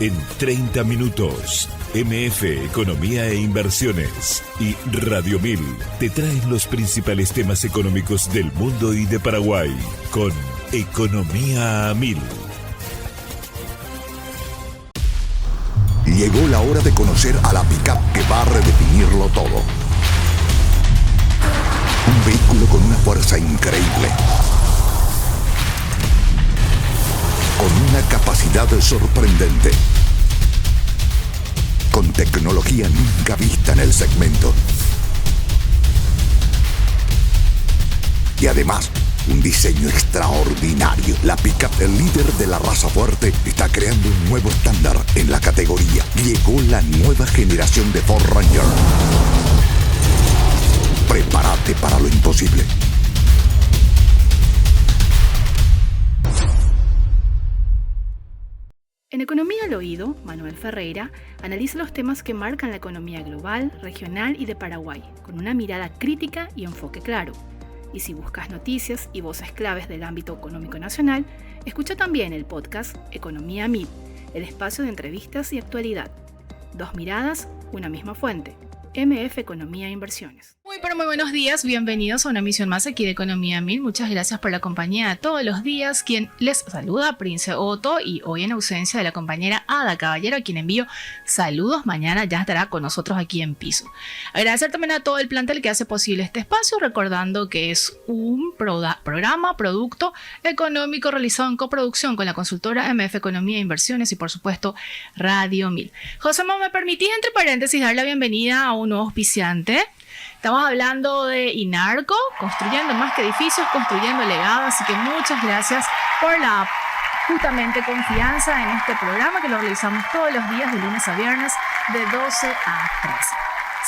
En 30 minutos, MF Economía e Inversiones y Radio 1000 te traen los principales temas económicos del mundo y de Paraguay con Economía a 1000. Llegó la hora de conocer a la pick-up que va a redefinirlo todo. Un vehículo con una fuerza increíble, con una capacidad sorprendente, con tecnología nunca vista en el segmento. Y además, un diseño extraordinario. La pick-up, el líder de la raza fuerte, está creando un nuevo estándar en la categoría. Llegó la nueva generación de Ford Ranger. Prepárate para lo imposible. En Economía al Oído, Manuel Ferreira analiza los temas que marcan la economía global, regional y de Paraguay, con una mirada crítica y enfoque claro. Y si buscas noticias y voces claves del ámbito económico nacional, escucha también el podcast Economía 1000, el espacio de entrevistas y actualidad. Dos miradas, una misma fuente. MF Economía e Inversiones. Muy buenos días, bienvenidos a una emisión más aquí de Economía 1000. Muchas gracias por la compañía de todos los días. Quien les saluda, Prince Otto, y hoy en ausencia de la compañera Ada Caballero, a quien envío saludos. Mañana ya estará con nosotros aquí en piso. Agradecer también a todo el plantel que hace posible este espacio, recordando que es un producto económico realizado en coproducción con la consultora MF Economía e Inversiones y por supuesto Radio 1000. José, ¿me permitís entre paréntesis dar la bienvenida a un nuevo auspiciante? Estamos hablando de Inarco, construyendo más que edificios, construyendo legados, así que muchas gracias por la justamente confianza en este programa que lo realizamos todos los días de lunes a viernes de 12 a 13.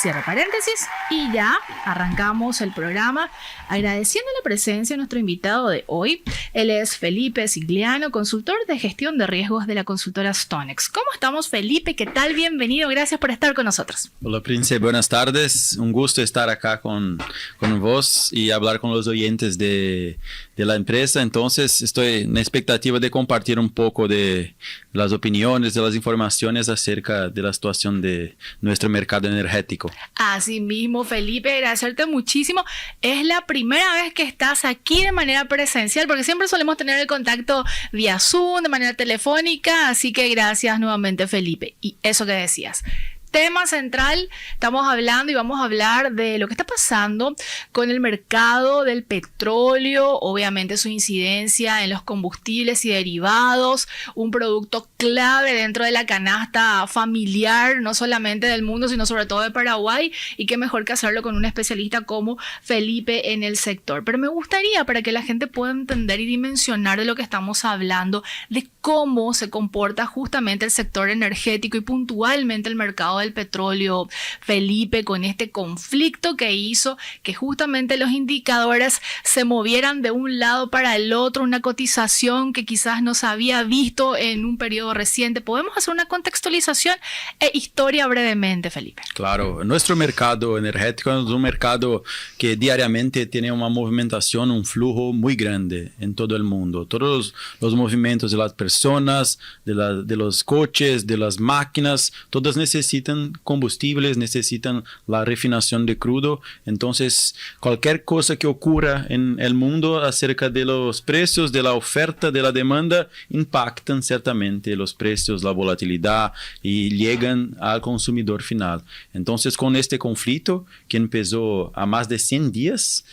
Cierro paréntesis y ya arrancamos el programa agradeciendo la presencia de nuestro invitado de hoy. Él es Felipe Sigliano, consultor de gestión de riesgos de la consultora Stonex. ¿Cómo estamos, Felipe? ¿Qué tal? Bienvenido. Gracias por estar con nosotros. Hola, Prince. Buenas tardes. Un gusto estar acá con vos y hablar con los oyentes de la empresa. Entonces, estoy en expectativa de compartir un poco de las opiniones, de las informaciones acerca de la situación de nuestro mercado energético. Así mismo, Felipe, agradecerte muchísimo. Es la primera vez que estás aquí de manera presencial, porque siempre solemos tener el contacto vía Zoom, de manera telefónica, así que gracias nuevamente, Felipe. Y eso que decías. Tema central, estamos hablando y vamos a hablar de lo que está pasando con el mercado del petróleo, obviamente su incidencia en los combustibles y derivados, un producto clave dentro de la canasta familiar, no solamente del mundo, sino sobre todo de Paraguay, y qué mejor que hacerlo con un especialista como Felipe en el sector. Pero me gustaría, para que la gente pueda entender y dimensionar de lo que estamos hablando, de cómo se comporta justamente el sector energético y puntualmente el mercado del petróleo, Felipe, con este conflicto que hizo que justamente los indicadores se movieran de un lado para el otro, una cotización que quizás no se había visto en un periodo reciente. ¿Podemos hacer una contextualización e historia brevemente, Felipe? Claro, nuestro mercado energético es un mercado que diariamente tiene una movimentación, un flujo muy grande en todo el mundo. Todos los movimientos de las personas, de los coches, de las máquinas, todas necesitan combustibles, necesitan la refinación de crudo. Entonces, cualquier cosa que ocurra en el mundo acerca de los precios, de la oferta, de la demanda, impactan ciertamente los precios, la volatilidad y llegan al consumidor final. Entonces, con este conflicto que empezó a más de 100 días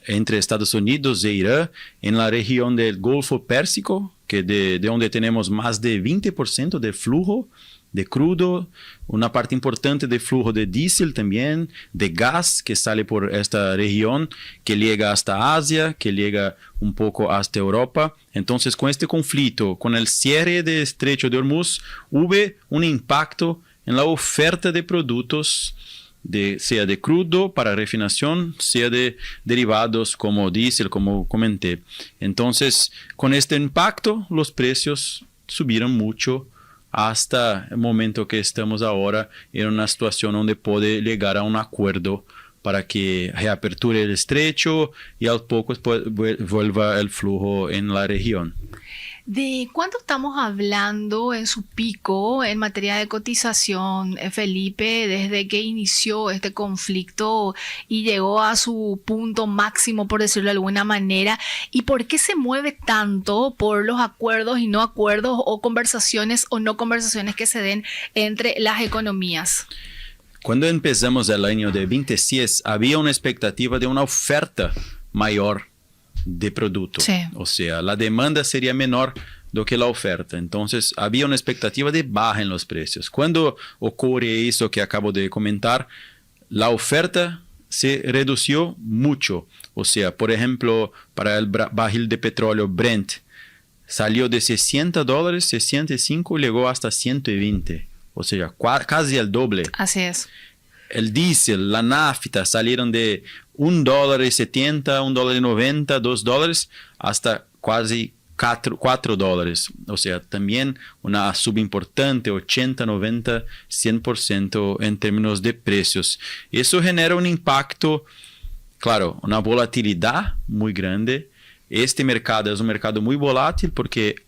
entre Estados Unidos e Irán, en la región del Golfo Pérsico, que de donde tenemos más de 20% de flujo de crudo, una parte importante de flujo de diésel también, de gas que sale por esta región, que llega hasta Asia, que llega un poco hasta Europa. Entonces, con este conflicto, con el cierre del Estrecho de Hormuz, hubo un impacto en la oferta de productos, sea de crudo para refinación, sea de derivados como diésel, como comenté. Entonces, con este impacto, los precios subieron mucho hasta el momento que estamos ahora en una situación donde puede llegar a un acuerdo para que reaperture el estrecho y al poco vuelva el flujo en la región. ¿De cuánto estamos hablando en su pico en materia de cotización, Felipe, desde que inició este conflicto y llegó a su punto máximo, por decirlo de alguna manera? ¿Y por qué se mueve tanto por los acuerdos y no acuerdos o conversaciones o no conversaciones que se den entre las economías? Cuando empezamos el año de 2026, había una expectativa de una oferta mayor de producto. Sí. O sea, la demanda sería menor do que la oferta. Entonces, había una expectativa de baja en los precios. Cuando ocurre eso que acabo de comentar, la oferta se redució mucho. O sea, por ejemplo, para el barril de petróleo Brent, salió de $60, 65, llegó hasta 120. O sea, casi el doble. Así es. El diésel, la nafta salieron de $1.70, $1.90, $2 hasta casi $4. O sea, también una suba importante, 80, 90, 100% en términos de precios. Eso genera un impacto, claro, una volatilidad muy grande. Este mercado es un mercado muy volátil porque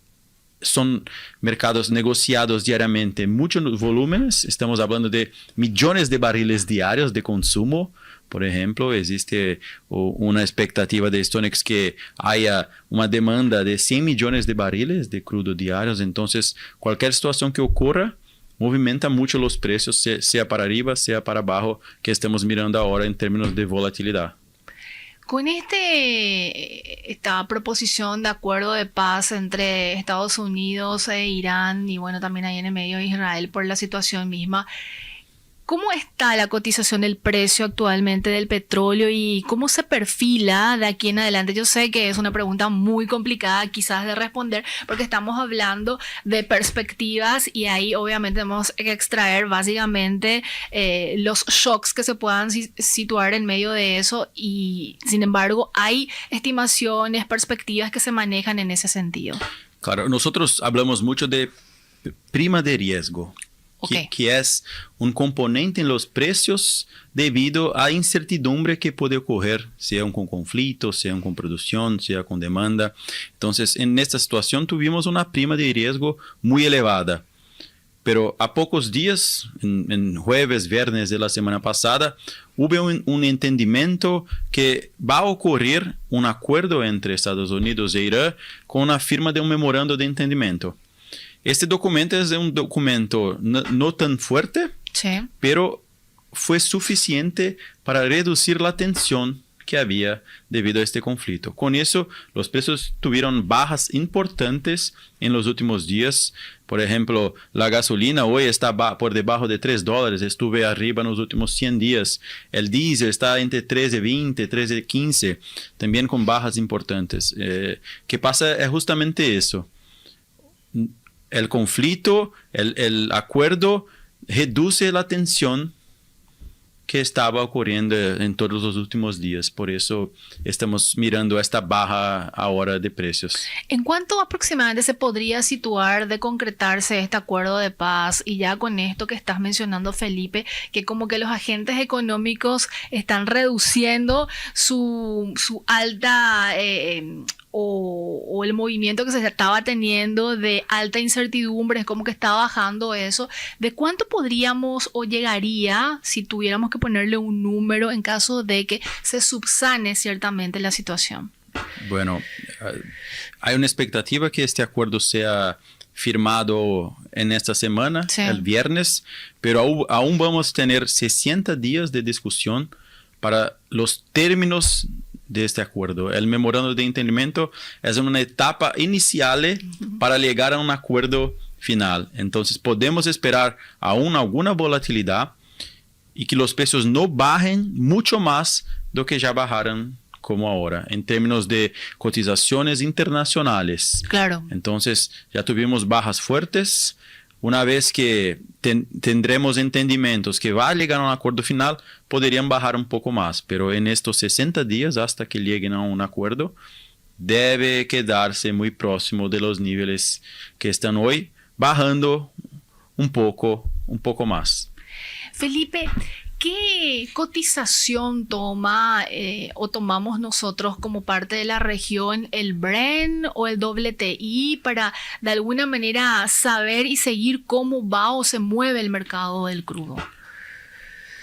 son mercados negociados diariamente, muchos volúmenes, estamos hablando de millones de barriles diarios de consumo. Por ejemplo, existe una expectativa de StoneX que haya una demanda de 100 millones de barriles de crudo diarios, entonces cualquier situación que ocurra movimenta mucho los precios, sea para arriba, sea para abajo, que estamos mirando ahora en términos de volatilidad. Con esta proposición de acuerdo de paz entre Estados Unidos e Irán y bueno, también ahí en el medio de Israel por la situación misma, ¿cómo está la cotización del precio actualmente del petróleo y cómo se perfila de aquí en adelante? Yo sé que es una pregunta muy complicada quizás de responder porque estamos hablando de perspectivas y ahí obviamente tenemos que extraer básicamente los shocks que se puedan situar en medio de eso y sin embargo hay estimaciones, perspectivas que se manejan en ese sentido. Claro, nosotros hablamos mucho de prima de riesgo. Okay. Que es un componente en los precios debido a incertidumbre que puede ocurrir, sea con conflicto, sea con producción, sea con demanda. Entonces, en esta situación tuvimos una prima de riesgo muy elevada. Pero a pocos días, en jueves, viernes de la semana pasada, hubo un entendimiento que va a ocurrir un acuerdo entre Estados Unidos e Irán con la firma de un memorando de entendimiento. Este documento es un documento no tan fuerte, sí, pero fue suficiente para reducir la tensión que había debido a este conflicto. Con eso, los precios tuvieron bajas importantes en los últimos días. Por ejemplo, la gasolina hoy está por debajo de $3, estuve arriba en los últimos 100 días. El diésel está entre 13.20, 13.15, también con bajas importantes. ¿Qué pasa? Es justamente eso. El conflicto, el acuerdo reduce la tensión que estaba ocurriendo en todos los últimos días. Por eso estamos mirando esta baja ahora de precios. ¿En cuánto aproximadamente se podría situar de concretarse este acuerdo de paz? Y ya con esto que estás mencionando, Felipe, que como que los agentes económicos están reduciendo su alta o el movimiento que se estaba teniendo de alta incertidumbre, es como que está bajando eso. ¿De cuánto podríamos o llegaría si tuviéramos que ponerle un número en caso de que se subsane ciertamente la situación? Bueno, hay una expectativa que este acuerdo sea firmado en esta semana, sí, el viernes, pero aún vamos a tener 60 días de discusión para los términos de este acuerdo. El memorando de entendimiento es una etapa inicial para llegar a un acuerdo final. Entonces podemos esperar aún alguna volatilidad y que los precios no bajen mucho más do que ya bajaron como ahora, en términos de cotizaciones internacionales. Claro. Entonces ya tuvimos bajas fuertes. Una vez que tendremos entendimientos que va a llegar a un acuerdo final, podrían bajar un poco más, pero en estos 60 días hasta que lleguen a un acuerdo, debe quedarse muy próximo de los niveles que están hoy, bajando un poco más. Felipe, ¿Qué cotización toma o tomamos nosotros como parte de la región el Brent o el WTI para de alguna manera saber y seguir cómo va o se mueve el mercado del crudo?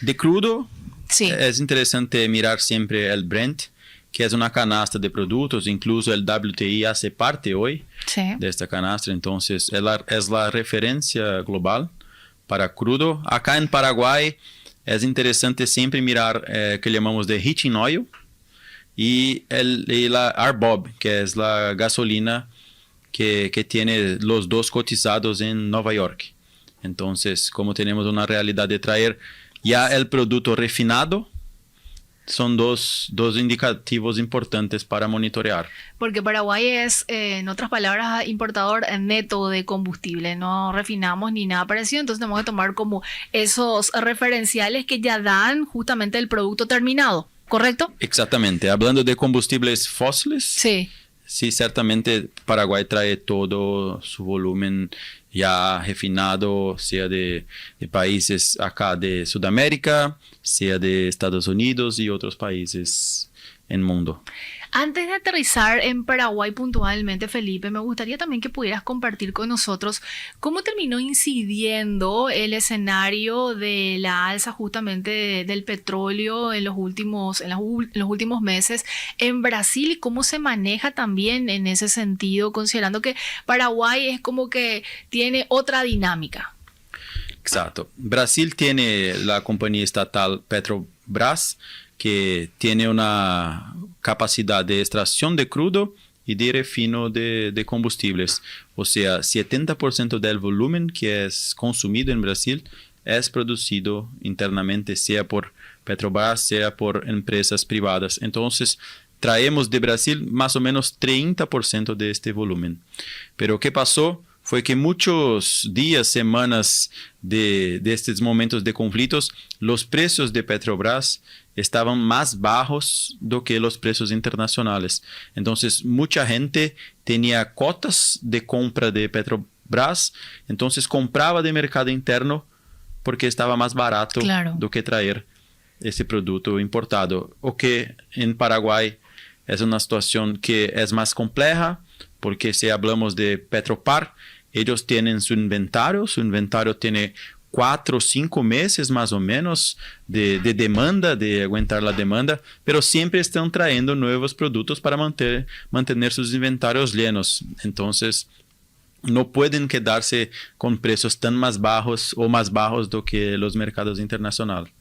De crudo, sí, es interesante mirar siempre el Brent, que es una canasta de productos, incluso el WTI hace parte hoy de esta canasta, entonces es la referencia global para crudo. Acá en Paraguay es interesante siempre mirar que llamamos de heating oil y la RBOB, que es la gasolina que tiene los dos cotizados en Nueva York. Entonces, como tenemos una realidad de traer ya el producto refinado, son dos indicativos importantes para monitorear. Porque Paraguay es, en otras palabras, importador neto de combustible. No refinamos ni nada parecido. Entonces tenemos que tomar como esos referenciales que ya dan justamente el producto terminado. ¿Correcto? Exactamente. Hablando de combustibles fósiles. Sí. Sí, ciertamente Paraguay trae todo su volumen ya refinado, sea de países acá de Sudamérica, sea de Estados Unidos y otros países en el mundo. Antes de aterrizar en Paraguay puntualmente, Felipe, me gustaría también que pudieras compartir con nosotros cómo terminó incidiendo el escenario de la alza justamente del petróleo en los últimos meses en Brasil y cómo se maneja también en ese sentido, considerando que Paraguay es como que tiene otra dinámica. Exacto. Brasil tiene la compañía estatal Petrobras, que tiene una capacidad de extracción de crudo y de refino de combustibles. O sea, 70% del volumen que es consumido en Brasil es producido internamente, sea por Petrobras, sea por empresas privadas. Entonces, traemos de Brasil más o menos 30% de este volumen. Pero ¿qué pasó? Fue que muchos días, semanas de estos momentos de conflictos, los precios de Petrobras estaban más bajos do que los precios internacionales. Entonces, mucha gente tenía cuotas de compra de Petrobras, entonces compraba de mercado interno porque estaba más barato do que traer ese producto importado. O que en Paraguay es una situación que es más compleja, porque si hablamos de Petropar, ellos tienen su inventario tiene 4 o 5 meses más o menos de demanda, de aguantar la demanda, pero siempre están trayendo nuevos productos para mantener sus inventarios llenos. Entonces, no pueden quedarse con precios tan más bajos o más bajos do que los mercados internacionales.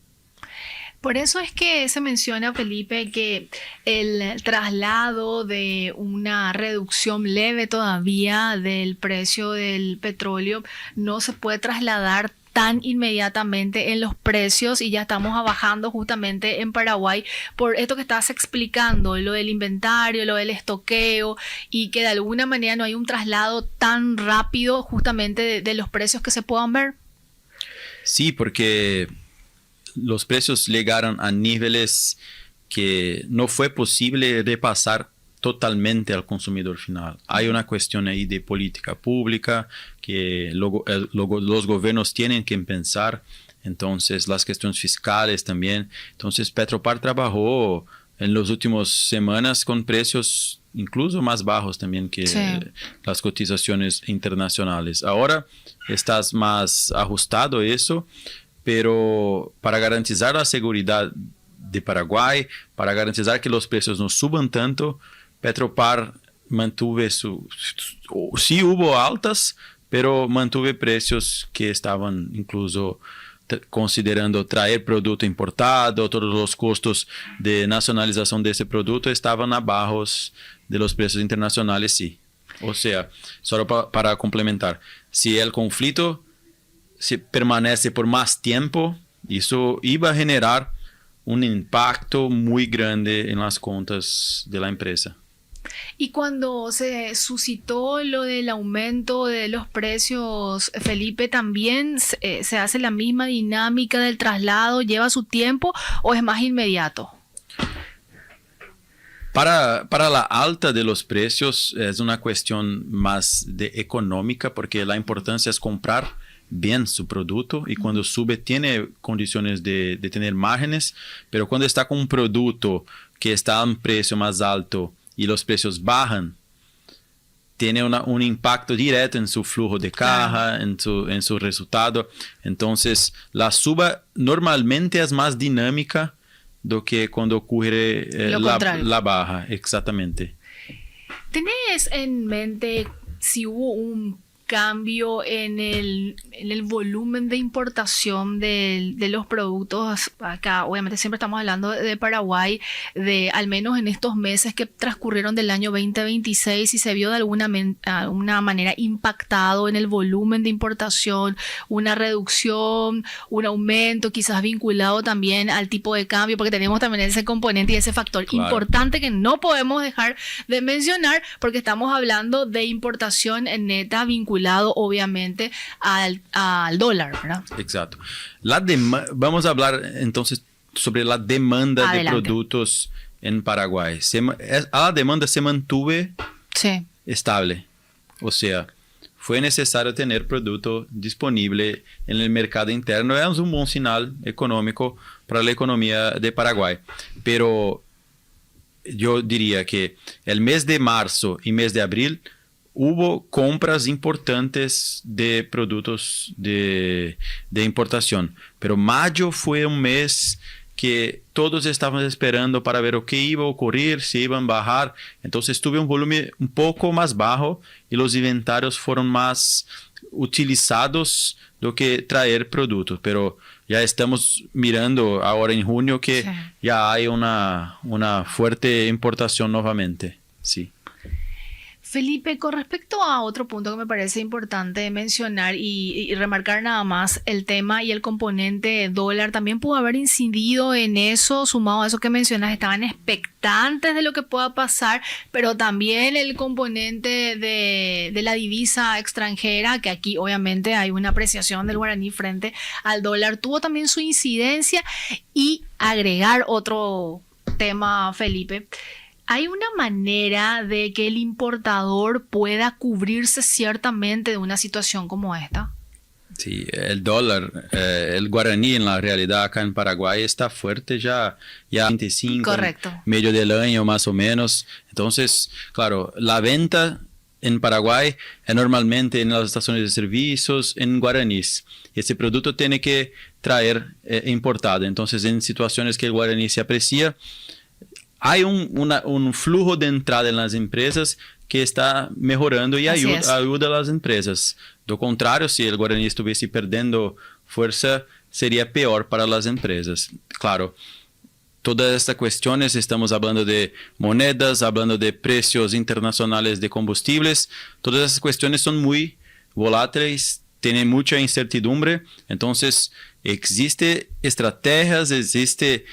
Por eso es que se menciona, Felipe, que el traslado de una reducción leve todavía del precio del petróleo no se puede trasladar tan inmediatamente en los precios y ya estamos bajando justamente en Paraguay por esto que estabas explicando, lo del inventario, lo del estoqueo y que de alguna manera no hay un traslado tan rápido justamente de los precios que se puedan ver. Sí, porque los precios llegaron a niveles que no fue posible repasar totalmente al consumidor final. Hay una cuestión ahí de política pública que los gobiernos tienen que pensar, entonces las cuestiones fiscales también. Entonces Petropar trabajó en las últimas semanas con precios incluso más bajos también que las cotizaciones internacionales. Ahora estás más ajustado a eso, pero para garantizar la seguridad de Paraguay, para garantizar que los precios no suban tanto, Petropar mantuve sí hubo altas, pero mantuve precios que estaban incluso considerando traer producto importado, todos los costos de nacionalización de ese producto estaban abajo de los precios internacionales, sí. O sea, solo para complementar, si el conflicto se permanece por más tiempo, eso iba a generar un impacto muy grande en las cuentas de la empresa. Y cuando se suscitó lo del aumento de los precios, Felipe, ¿también se hace la misma dinámica del traslado? ¿Lleva su tiempo o es más inmediato? Para la alta de los precios es una cuestión más económica, porque la importancia es comprar bien su producto y cuando sube tiene condiciones de tener márgenes, pero cuando está con un producto que está a un precio más alto y los precios bajan, tiene un impacto directo en su flujo de caja, en su resultado. Entonces, la suba normalmente es más dinámica do que cuando ocurre la baja. Exactamente. ¿Tenés en mente si hubo un cambio en el volumen de importación de los productos acá? Obviamente siempre estamos hablando de Paraguay, de al menos en estos meses que transcurrieron del año 2026, y se vio de alguna manera impactado en el volumen de importación, una reducción, un aumento quizás vinculado también al tipo de cambio, porque tenemos también ese componente y ese factor importante que no podemos dejar de mencionar, porque estamos hablando de importación neta vinculada obviamente al dólar, ¿verdad? Exacto. Vamos a hablar entonces sobre la demanda de productos en Paraguay. La demanda se mantuvo estable. O sea, fue necesario tener producto disponible en el mercado interno. Es un buen señal económico para la economía de Paraguay. Pero yo diría que el mes de marzo y mes de abril hubo compras importantes de productos de importación, pero mayo fue un mes que todos estaban esperando para ver o qué iba a ocurrir, si iban a bajar. Entonces tuve un volumen un poco más bajo y los inventarios fueron más utilizados do que traer productos, pero ya estamos mirando ahora en junio que ya hay una fuerte importación nuevamente. Sí. Felipe, con respecto a otro punto que me parece importante mencionar y remarcar nada más, el tema y el componente dólar también pudo haber incidido en eso, sumado a eso que mencionas, estaban expectantes de lo que pueda pasar, pero también el componente de la divisa extranjera, que aquí obviamente hay una apreciación del guaraní frente al dólar, tuvo también su incidencia. Y agregar otro tema, Felipe, ¿hay una manera de que el importador pueda cubrirse ciertamente de una situación como esta? Sí, el dólar, el guaraní en la realidad acá en Paraguay está fuerte ya 25, correcto, medio del año más o menos. Entonces, claro, la venta en Paraguay es normalmente en las estaciones de servicios en guaraníes. Ese producto tiene que traer importado. Entonces, en situaciones que el guaraní se aprecia, hay un flujo de entrada en las empresas que está mejorando y ayuda a las empresas. Do contrario, si el guaraní estuviese perdiendo fuerza, sería peor para las empresas. Claro, todas estas cuestiones, estamos hablando de monedas, hablando de precios internacionales de combustibles, todas esas cuestiones son muy volátiles, tienen mucha incertidumbre. Entonces, existe estrategias, existe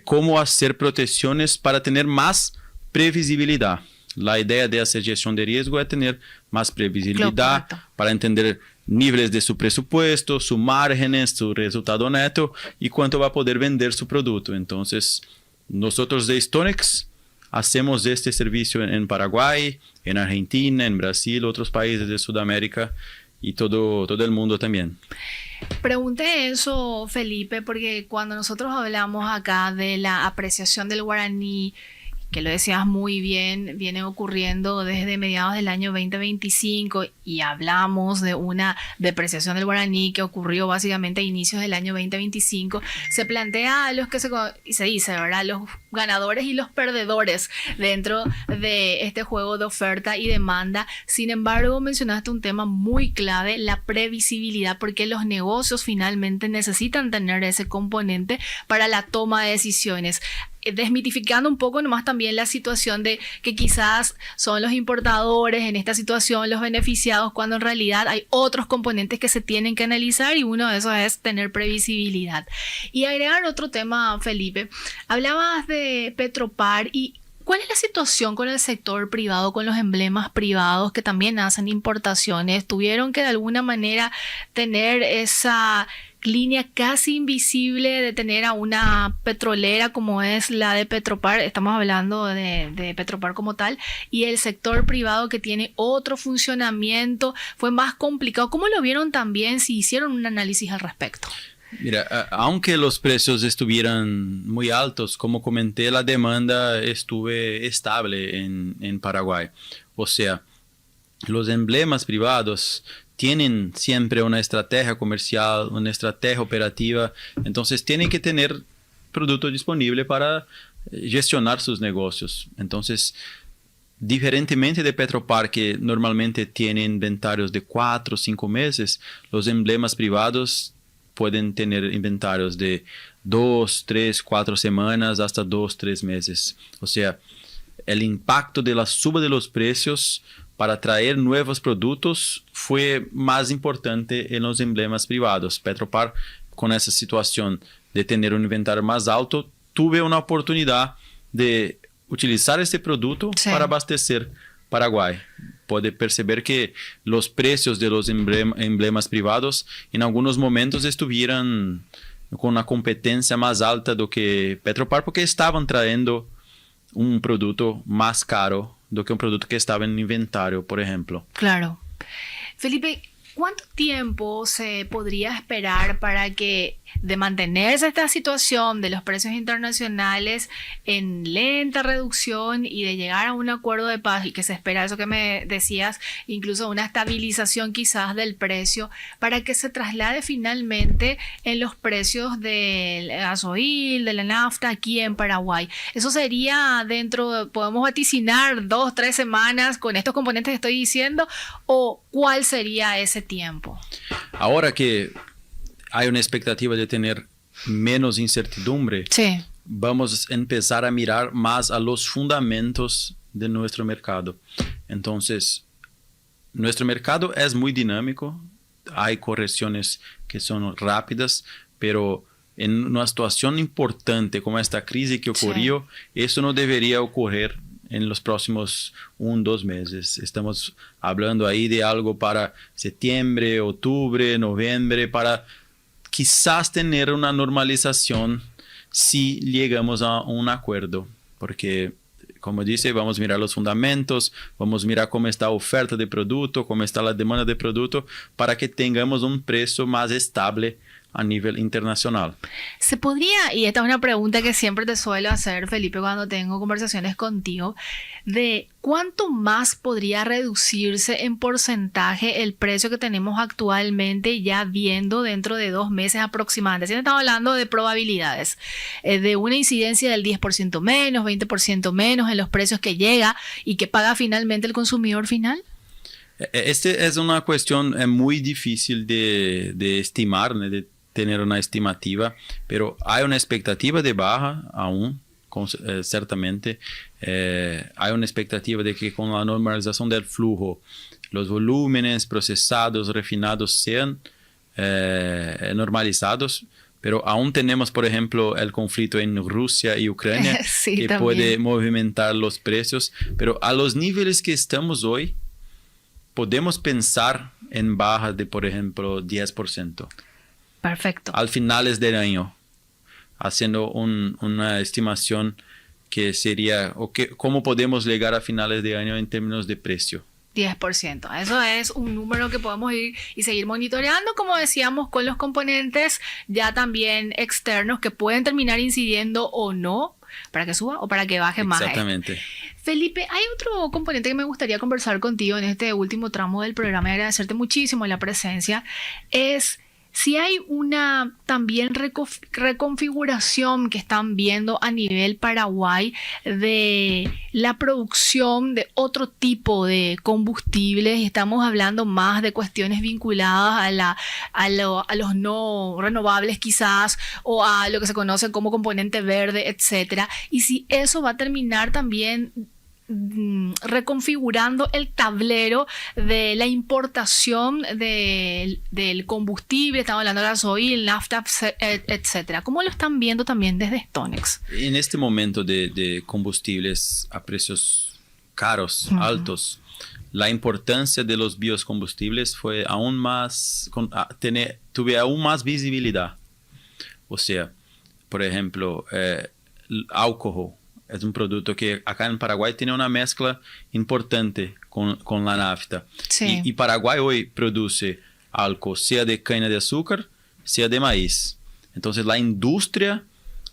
cómo hacer protecciones para tener más previsibilidad. La idea de hacer gestión de riesgo es tener más previsibilidad para entender niveles de su presupuesto, sus márgenes, su resultado neto y cuánto va a poder vender su producto. Entonces, nosotros de Stonex hacemos este servicio en Paraguay, en Argentina, en Brasil, otros países de Sudamérica y todo el mundo también. Pregunté eso, Felipe, porque cuando nosotros hablamos acá de la apreciación del guaraní, que lo decías muy bien, viene ocurriendo desde mediados del año 2025 y hablamos de una depreciación del guaraní que ocurrió básicamente a inicios del año 2025, se plantea a los que se dice, ¿verdad?, los ganadores y los perdedores dentro de este juego de oferta y demanda. Sin embargo, mencionaste un tema muy clave, la previsibilidad, porque los negocios finalmente necesitan tener ese componente para la toma de decisiones. Desmitificando un poco nomás también la situación de que quizás son los importadores en esta situación los beneficiados, cuando en realidad hay otros componentes que se tienen que analizar y uno de esos es tener previsibilidad. Y agregar otro tema, Felipe, hablabas de Petropar y ¿cuál es la situación con el sector privado, con los emblemas privados que también hacen importaciones? ¿Tuvieron que de alguna manera tener esa línea casi invisible de tener a una petrolera como es la de Petropar, estamos hablando de Petropar como tal, y el sector privado que tiene otro funcionamiento, fue más complicado. ¿Cómo lo vieron también, si hicieron un análisis al respecto? Mira, aunque los precios estuvieran muy altos, como comenté, la demanda estuvo estable en Paraguay. O sea, los emblemas privados tienen siempre una estrategia comercial, una estrategia operativa, entonces tienen que tener producto disponible para gestionar sus negocios. Entonces, diferentemente de Petropar, que normalmente tiene inventarios de 4 o 5 meses, los emblemas privados pueden tener inventarios de 2, 3, 4 semanas hasta 2, 3 meses. O sea, el impacto de la suba de los precios para traer nuevos productos fue más importante en los emblemas privados. Petropar, con esa situación de tener un inventario más alto, tuve una oportunidad de utilizar este producto para abastecer Paraguay. Puede perceber que los precios de los emblemas privados en algunos momentos estuvieran con una competencia más alta do que Petropar, porque estaban trayendo un producto más caro do que un producto que estaba en inventario, por ejemplo. Claro. Felipe, ¿cuánto tiempo se podría esperar para que, de mantenerse esta situación de los precios internacionales en lenta reducción y de llegar a un acuerdo de paz, y que se espera, eso que me decías, incluso una estabilización quizás del precio, para que se traslade finalmente en los precios del gasoil, de la nafta aquí en Paraguay? Eso sería podemos vaticinar 2, 3 semanas con estos componentes que estoy diciendo, ¿o cuál sería ese tiempo? Ahora que hay una expectativa de tener menos incertidumbre, vamos a empezar a mirar más a los fundamentos de nuestro mercado. Entonces, nuestro mercado es muy dinámico, hay correcciones que son rápidas, pero en una situación importante como esta crisis que ocurrió, eso no debería ocurrir en los próximos 1, 2 meses. Estamos hablando ahí de algo para septiembre, octubre, noviembre, para quizás tener una normalización si llegamos a un acuerdo. Porque, como dice, vamos a mirar los fundamentos, vamos a mirar cómo está la oferta de producto, cómo está la demanda de producto, para que tengamos un precio más estable a nivel internacional. Se podría, y esta es una pregunta que siempre te suelo hacer, Felipe, cuando tengo conversaciones contigo, de cuánto más podría reducirse en porcentaje el precio que tenemos actualmente, ya viendo dentro de 2 meses aproximadamente. Si estamos hablando de probabilidades, de una incidencia del 10% menos, 20% menos en los precios que llega y que paga finalmente el consumidor final. Este es una cuestión muy difícil de estimar, ¿no? De tener una estimativa, pero hay una expectativa de baja aún, certamente. Hay una expectativa de que con la normalización del flujo, los volúmenes procesados, refinados sean normalizados, pero aún tenemos, por ejemplo, el conflicto en Rusia y Ucrania, que también puede movimentar los precios, pero a los niveles que estamos hoy, podemos pensar en bajas de, por ejemplo, 10%. Perfecto. Al finales del año, haciendo una estimación que sería, ¿cómo podemos llegar a finales de año en términos de precio? 10%. Eso es un número que podemos ir y seguir monitoreando, como decíamos, con los componentes ya también externos que pueden terminar incidiendo o no para que suba o para que baje más. Exactamente. Felipe, hay otro componente que me gustaría conversar contigo en este último tramo del programa y agradecerte muchísimo la presencia, es si hay una también reconfiguración que están viendo a nivel Paraguay de la producción de otro tipo de combustibles. Estamos hablando más de cuestiones vinculadas a los no renovables quizás, o a lo que se conoce como componente verde, etcétera. Y si eso va a terminar también reconfigurando el tablero de la importación del combustible, estamos hablando de gasoil, nafta, etcétera. ¿Cómo lo están viendo también desde Stonex? En este momento de combustibles a precios caros, altos, la importancia de los biocombustibles fue aún más, tuve aún más visibilidad. O sea, por ejemplo, el álcool es un producto que acá en Paraguay tiene una mezcla importante con la nafta. Sí. Y Paraguay hoy produce álcool sea de caña de azúcar, sea de maíz. Entonces la industria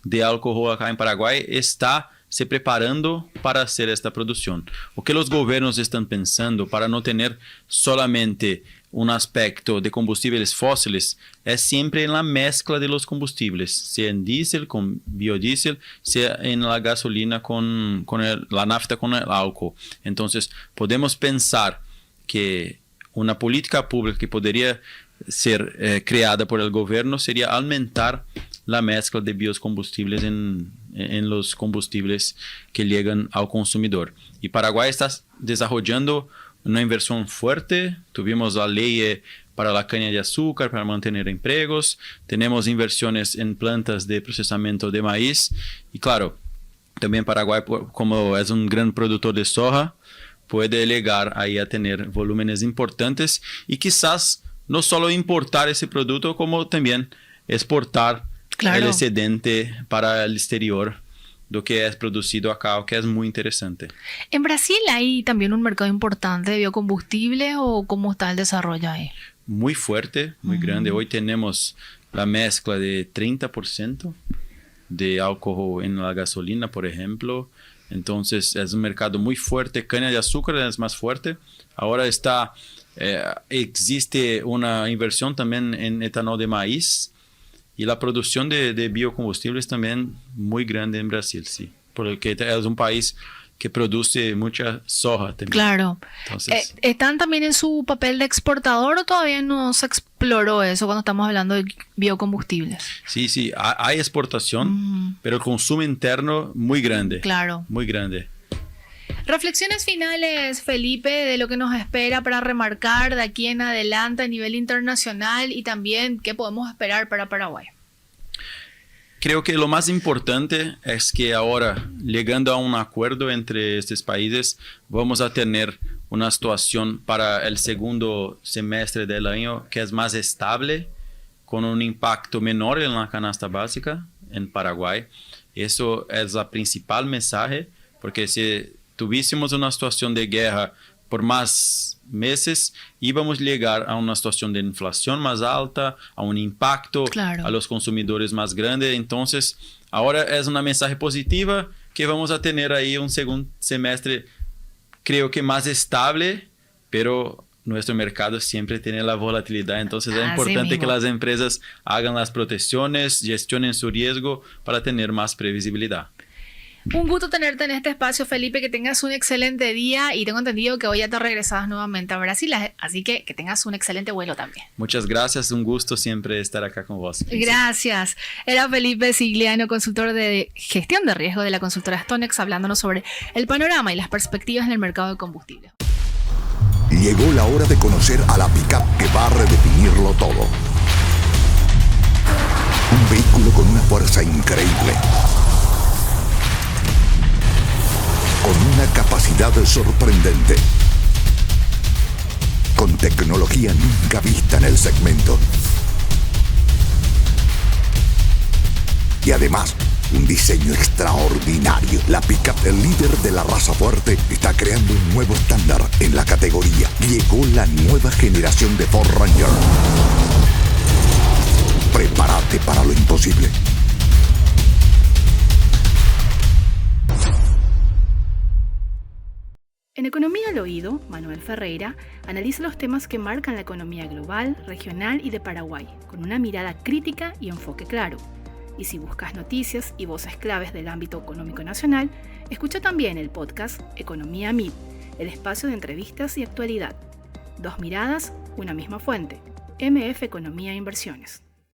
de álcool acá en Paraguay está se preparando para hacer esta producción. O que los gobiernos están pensando para no tener solamente un aspecto de combustibles fósiles es siempre en la mezcla de los combustibles, sea en diésel con biodiesel, sea en la gasolina con la nafta con el álcool. Entonces podemos pensar que una política pública que podría ser creada por el gobierno sería aumentar la mezcla de biocombustibles en los combustibles que llegan al consumidor. Y Paraguay está desarrollando una inversión fuerte. Tuvimos la ley para la caña de azúcar, para mantener empleos. Tenemos inversiones en plantas de procesamiento de maíz. Y claro, también Paraguay, como es un gran productor de soja, puede llegar ahí a tener volúmenes importantes y quizás no solo importar ese producto, como también exportar el excedente para el exterior lo que es producido acá, que es muy interesante. ¿En Brasil hay también un mercado importante de biocombustibles o cómo está el desarrollo ahí? Muy fuerte, muy grande. Hoy tenemos la mezcla de 30% de álcool en la gasolina, por ejemplo. Entonces es un mercado muy fuerte. Caña de azúcar es más fuerte. Ahora existe una inversión también en etanol de maíz. Y la producción de biocombustibles también muy grande en Brasil, sí. Porque es un país que produce mucha soja también. Claro. Entonces, ¿están también en su papel de exportador o todavía no se exploró eso cuando estamos hablando de biocombustibles? sí, hay exportación, pero el consumo interno muy grande. Claro. Muy grande. Reflexiones finales, Felipe, de lo que nos espera para remarcar de aquí en adelante a nivel internacional y también qué podemos esperar para Paraguay. Creo que lo más importante es que ahora, llegando a un acuerdo entre estos países, vamos a tener una situación para el segundo semestre del año que es más estable, con un impacto menor en la canasta básica en Paraguay. Eso es la principal mensaje, porque si tuviésemos una situación de guerra por más meses, íbamos a llegar a una situación de inflación más alta, a un impacto a los consumidores más grande. Entonces, ahora es una mensaje positiva que vamos a tener ahí un segundo semestre, creo que más estable, pero nuestro mercado siempre tiene la volatilidad. Entonces, es importante que las empresas hagan las protecciones, gestionen su riesgo para tener más previsibilidad. Un gusto tenerte en este espacio, Felipe, que tengas un excelente día y tengo entendido que hoy ya te regresas nuevamente a Brasil, así que tengas un excelente vuelo también. Muchas gracias, un gusto siempre estar acá con vos. Gracias. Era Felipe Sigliano, consultor de gestión de riesgo de la consultora Stonex, hablándonos sobre el panorama y las perspectivas en el mercado de combustible. Llegó la hora de conocer a la pick-up que va a redefinirlo todo. Un vehículo con una fuerza increíble, con una capacidad sorprendente, con tecnología nunca vista en el segmento. Y además, un diseño extraordinario. La pick-up, el líder de la raza fuerte, está creando un nuevo estándar en la categoría. Llegó la nueva generación de Ford Ranger. Prepárate para lo imposible. En Economía al Oído, Manuel Ferreira analiza los temas que marcan la economía global, regional y de Paraguay, con una mirada crítica y enfoque claro. Y si buscas noticias y voces claves del ámbito económico nacional, escucha también el podcast Economía MID, el espacio de entrevistas y actualidad. Dos miradas, una misma fuente. MF Economía e Inversiones.